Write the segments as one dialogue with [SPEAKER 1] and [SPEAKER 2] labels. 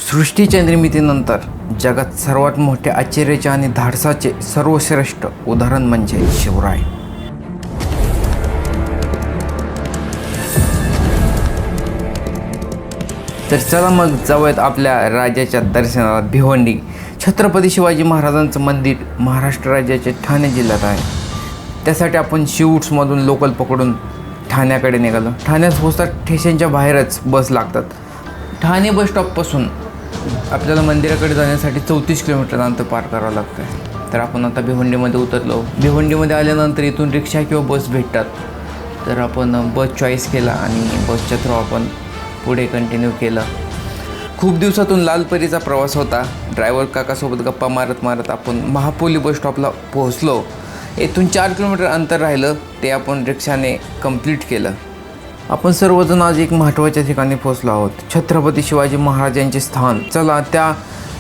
[SPEAKER 1] सृष्टीच्या निर्मितीनंतर जगात सर्वात मोठे आश्चर्याचे आणि धाडसाचे सर्वश्रेष्ठ उदाहरण म्हणजे शिवराय. तर चला मग जाऊयात आपल्या राजाच्या दर्शनाला. भिवंडी छत्रपती शिवाजी महाराजांचं मंदिर महाराष्ट्र राज्याच्या ठाणे जिल्ह्यात आहे. त्यासाठी आपण शिवूट्समधून लोकल पकडून ठाण्याकडे निघालो. ठाण्यात पोहोचतात स्टेशनच्या बाहेरच बस लागतात. ठाणे बस स्टॉपपासून आपल्याला मंदिराकडे जाण्यासाठी 34 किलोमीटर अंतर पार करावं लागतं आहे. तर आपण आता भिवंडीमध्ये उतरलो. भिवंडीमध्ये आल्यानंतर इथून रिक्षा किंवा बस भेटतात. तर आपण बस चॉईस केला आणि बसच्या थ्रू आपण पुढे कंटिन्यू केलं. खूप दिवसातून लालपरीचा प्रवास होता. ड्रायव्हर काकासोबत गप्पा मारत मारत आपण महापोली बस स्टॉपला पोहोचलो. येथून 4 किलोमीटर अंतर राहिलं ते आपण रिक्षाने कंप्लीट केलं. आपण सर्वजण आज एक महत्त्वाच्या ठिकाणी पोहोचलो आहोत, छत्रपती शिवाजी महाराजांचे स्थान. चला त्या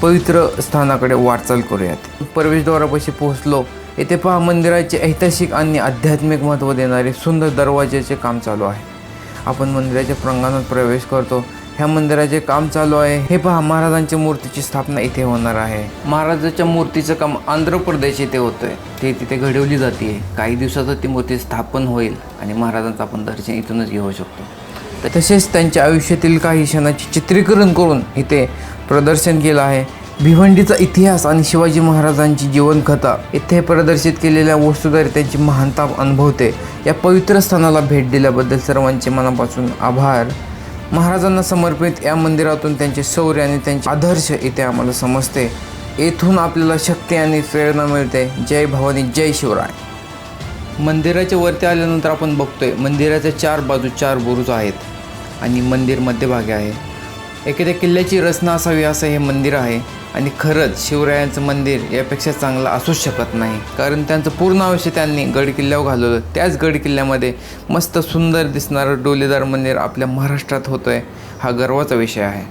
[SPEAKER 1] पवित्र स्थानाकडे वाटचाल करूयात. प्रवेशद्वारापाशी पोहोचलो. येथे पहा, मंदिराचे ऐतिहासिक आणि आध्यात्मिक महत्त्व देणारे सुंदर दरवाजाचे काम चालू आहे. आपण मंदिराच्या प्रांगणात प्रवेश करतो. ह्या मंदिराचे काम चालू आहे. हे पहा, महाराजांच्या मूर्तीची स्थापना इथे होणार आहे. महाराजाच्या मूर्तीचं काम आंध्र प्रदेश येथे होतंय. ते तिथे घडवली जाते. काही दिवसातच ती मूर्ती स्थापन होईल आणि महाराजांचं आपण दर्शन इथूनच घेऊ शकतो. तसेच त्यांच्या आयुष्यातील काही क्षणाचे चित्रीकरण करून इथे प्रदर्शन केलं आहे. भिवंडीचा इतिहास आणि शिवाजी महाराजांची जीवनकथा इथे प्रदर्शित केलेल्या वस्तूद्वारे त्यांची महानता अनुभवते. या पवित्र स्थानाला भेट दिल्याबद्दल सर्वांचे मनापासून आभार. महाराजांना समर्पित या मंदिरातून त्यांचे शौर्य आणि त्यांचे आदर्श इथे आम्हाला समजते. येथून आपल्याला शक्ती आणि प्रेरणा मिळते. जय भवानी, जय शिवराय. मंदिराच्या वरती आल्यानंतर आपण बघतोय मंदिराच्या 4 बाजू 4 बुरुज आहेत आणि मंदिर मध्यभागी आहे. एखाद्या किल्ल्याची रचना असावी असं हे मंदिर आहे. आणि खरंच शिवरायांचं मंदिर यापेक्षा चांगलं असूच शकत नाही, कारण त्यांचं पूर्ण आयुष्य त्यांनी गड किल्ल्यावर घालवलं. त्याच गड किल्ल्यामध्ये मस्त सुंदर दिसणारं डोलेदार मंदिर आपल्या महाराष्ट्रात होतं आहे. हा गर्वाचा विषय आहे.